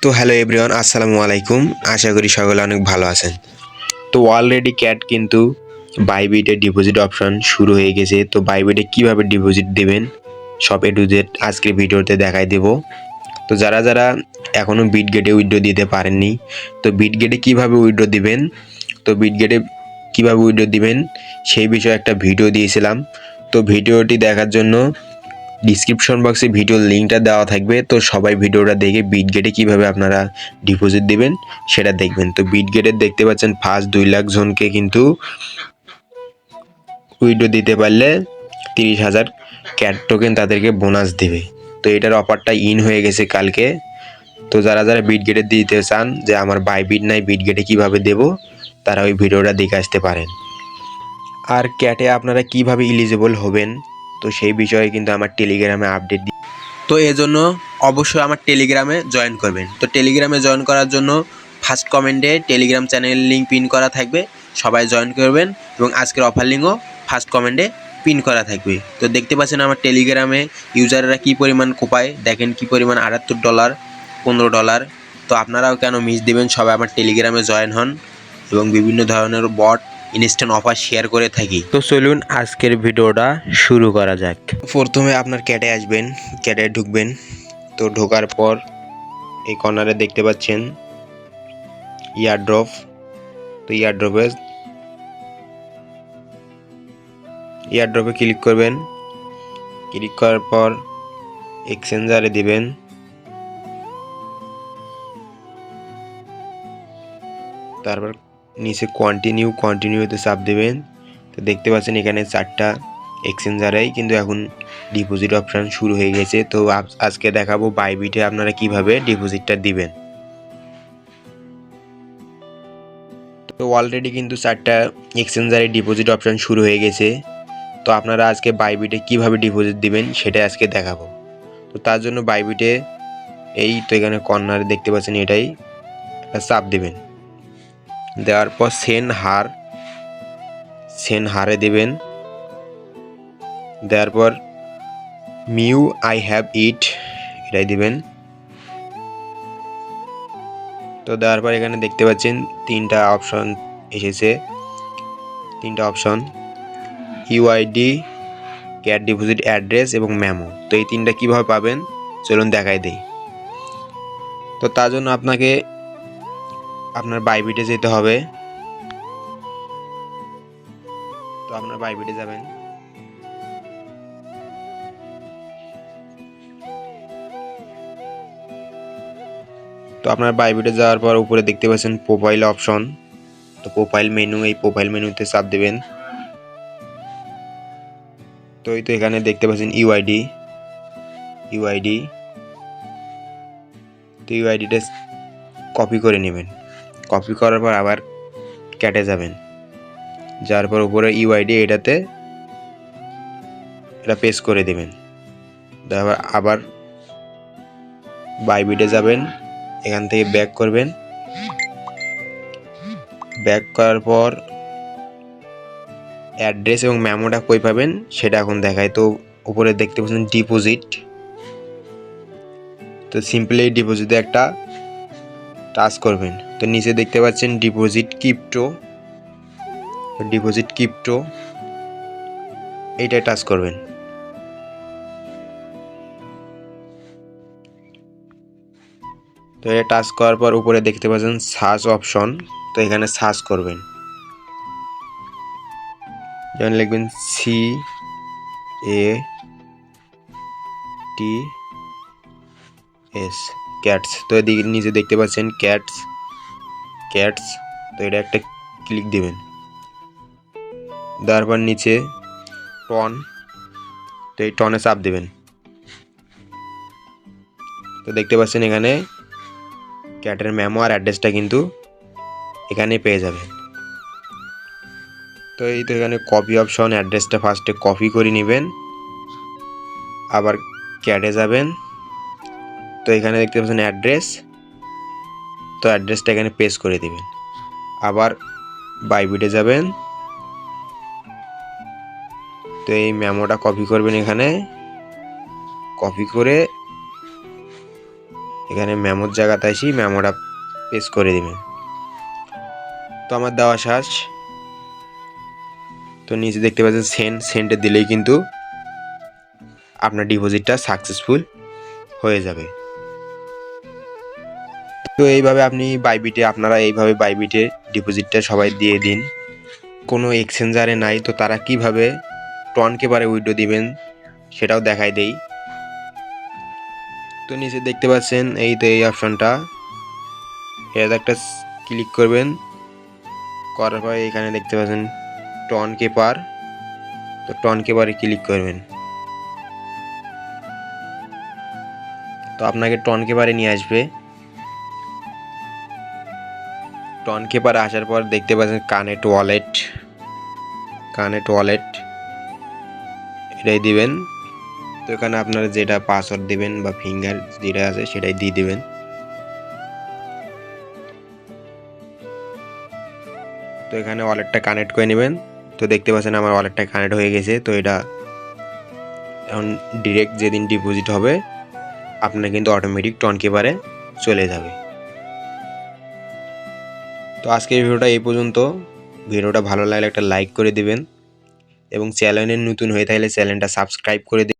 তো hello everyone, আসসালামু আলাইকুম। আশা করি সকলে অনেক ভালো আছেন। তো অলরেডি ক্যাট কিন্তু বাইবিটে ডিপোজিট অপশন শুরু হয়ে গেছে। তো বাইবিটে কিভাবে ডিপোজিট দিবেন সব এ টু জেড আজকের ভিডিওতে দেখাই দেব। তো যারা যারা এখনও বিটগেটে উইথড্র দিতে পারেননি, তো বিটগেটে কিভাবে উইথড্র দিবেন, তো বিটগেটে কিভাবে উইথড্র দিবেন সেই বিষয়ে একটা ভিডিও দিয়েছিলাম। তো ভিডিওটি দেখার জন্য ডিসক্রিপশন বক্সে ভিডিওর লিঙ্কটা দেওয়া থাকবে। তো সবাই ভিডিওটা দেখে বিটগেটে কিভাবে আপনারা ডিপোজিট দিবেন সেটা দেখবেন। তো বিটগেটের দেখতে পাচ্ছেন ফার্স্ট 2 লাখ জনকে কিন্তু উইথড্র দিতে পারলে 30,000 ক্যাট টোকেন তাদেরকে বোনাস দেবে। তো এটার অফারটা ইন হয়ে গেছে কালকে। তো যারা যারা বিটগেটে দিতে চান যে আমার বাইবিট নাই বিটগেটে কিভাবে দেব, তারা ওই ভিডিওটা দেখে আসতে পারেন। আর ক্যাটে আপনারা কিভাবে এলিজিবল হবেন, তো সেই বিষয়ে কিন্তু আমার টেলিগ্রামে আপডেট দিই। তো এজন্য অবশ্যই আমার টেলিগ্রামে জয়েন করবেন। তো টেলিগ্রামে জয়েন করার জন্য ফার্স্ট কমেন্টে টেলিগ্রাম চ্যানেলের লিঙ্ক পিন করা থাকবে, সবাই জয়েন করবেন। এবং আজকের অফার লিঙ্কও ফার্স্ট কমেন্টে পিন করা থাকবে। তো দেখতে পাচ্ছেন আমার টেলিগ্রামে ইউজাররা কী পরিমাণ কোপায়, দেখেন কী পরিমাণ $78, $15। তো আপনারাও কেন মিস দেবেন, সবাই আমার টেলিগ্রামে জয়েন হন এবং বিভিন্ন ধরনের বট ইনস্ট্যান্ট অফার শেয়ার করে থাকি। তো চলুন আজকের ভিডিওটা শুরু করা যাক। প্রথমে আপনার ক্যাটে আসবেন, ক্যাটে ঢুকবেন। তো ঢোকার পর এই কর্নারে দেখতে পাচ্ছেন ইয়ারড্রপ। তো ইয়ারড্রপে ক্লিক করবেন। ক্লিক করার পর এক্সচেঞ্জারে দিবেন। তারপর নিচে কন্টিনিউতে চাপ দেবেন। তো দেখতে পাচ্ছেন এখানে 4টা এক্সচেঞ্জারেই কিন্তু এখন ডিপোজিট অপশান শুরু হয়ে গেছে। তো আজকে দেখাবো বাইবিটে আপনারা কিভাবে ডিপোজিটটা দিবেন। তো অলরেডি কিন্তু 4টা এক্সচেঞ্জারে ডিপোজিট অপশান শুরু হয়ে গেছে। তো আপনারা আজকে বাইবিটে কিভাবে ডিপোজিট দিবেন সেটা আজকে দেখাবো। তো তার জন্য বাইবিটে এই তো এখানে কর্নারে দেখতে পাচ্ছেন এটাই একটা চাপ দেবেন। দেওয়ার পর সেন হারে দেবেন। দেওয়ার পর মিউ আই হ্যাভ ইট এটাই দিবেন। তো দেওয়ার পর এখানে দেখতে পাচ্ছেন 3টা অপশন এসেছে, 3টা option UID, cat deposit address এবং মেমো। তো এই 3টা কীভাবে পাবেন চলুন দেখাই দেই। তো তার জন্য আপনাকে আপনার বাইবিটে যেতে হবে। তো আপনার বাইবিটে যাবেন। তো আপনার বাইবিটে যাওয়ার পর উপরে দেখতে পাচ্ছেন প্রোফাইল অপশন। তো প্রোফাইল মেনু, এই প্রোফাইল মেনুতে চাপ দেবেন। তো এই তো এখানে দেখতে পাচ্ছেন ইউআইডি। তো ইউআইডিটা কপি করে নেবেন। কপি করার পর আবার ক্যাটে যাবেন। যার পর উপরে ইউআইডি এটা পেস্ট করে দেবেন। তারপর আবার বাইবিটে যাবেন, এখান থেকে ব্যাক করবেন। ব্যাক করার পর অ্যাড্রেস এবং মেমোটা কই পাবেন সেটা এখন দেখায়। তো উপরে দেখতে পাচ্ছেন ডিপোজিট। তো সিম্পলি ডিপোজিটে একটা টাচ করবেন। তো নিচে দেখতে পাচ্ছেন ডিপোজিট ক্রিপ্টো, এইটাই টাচ করবেন। তো এটা টাচ করার পর উপরে দেখতে পাচ্ছেন সার্চ অপশন। তো এখানে সার্চ করবেন, যেমন লিখবেন CATS ক্যাটস। তো এদিকে নিচে দেখতে পাচ্ছেন ক্যাটস। তো এটা একটা ক্লিক দিবেন। দেওয়ার পর নিচে টন, তো এই টনে চাপ দেবেন। তো দেখতে পাচ্ছেন এখানে ক্যাটের মেমো আর অ্যাড্রেসটা কিন্তু এখানে পেয়ে যাবেন। তো এই তো এখানে কপি অপশন, অ্যাড্রেসটা ফার্স্টে কপি করে নেবেন। আবার ক্যাটে যাবেন। তো এখানে দেখতে পাচ্ছেন অ্যাড্রেস, তো অ্যাড্রেসটা এখানে পেস্ট করে দেবেন। আবার বাইবিটে যাবেন। তো এই মেমোটা কপি করবেন, এখানে কপি করে এখানে মেমোর জায়গাতে আসি মেমোটা পেস্ট করে দিবেন। তো আমার দেওয়া শেষ। তো নিচে দেখতে পাচ্ছেন সেন্টে দিলেই কিন্তু আপনার ডিপোজিটটা সাকসেসফুল হয়ে যাবে। তো এইভাবে আপনারা এইভাবে বাইবিটে ডিপোজিটটা সবাই দিয়ে দিন। কোনো এক্সচেঞ্জারে নাই তো তারা কিভাবে টনকেবারে উইথড্র দিবেন সেটাও দেখাই দেই। তো নিচে দেখতে পাচ্ছেন এই তো এই অপশনটা, এটা একটা ক্লিক করবেন। করার পরে এখানে দেখতে পাচ্ছেন টনকেপার, তো টনকেপারে ক্লিক করবেন। তো আপনাকে টনকেপারে নিয়ে আসবে। টনকেপারে আসার পর দেখতে পাচ্ছেন কানেক্ট ওয়ালেট এটাই দিবেন। তো এখানে আপনারা যেটা পাসওয়ার্ড দিবেন বা ফিঙ্গার যেটা আছে সেটাই দিয়ে দিবেন। তো এখানে ওয়ালেটটা কানেক্ট করে নেবেন। তো দেখতে পাচ্ছেন আমার ওয়ালেটটা কানেক্ট হয়ে গেছে। তো এটা এখন ডিরেক্ট যেদিন ডিপোজিট হবে আপনার কিন্তু অটোমেটিক টনকেপারে চলে যাবে। তো আজকের ভিডিওটা এই পর্যন্ত। ভিডিওটা ভালো লাগলে একটা লাইক করে দিবেন এবং চ্যানেলে নতুন হয়ে থাকলে চ্যানেলটা সাবস্ক্রাইব করে দিবেন।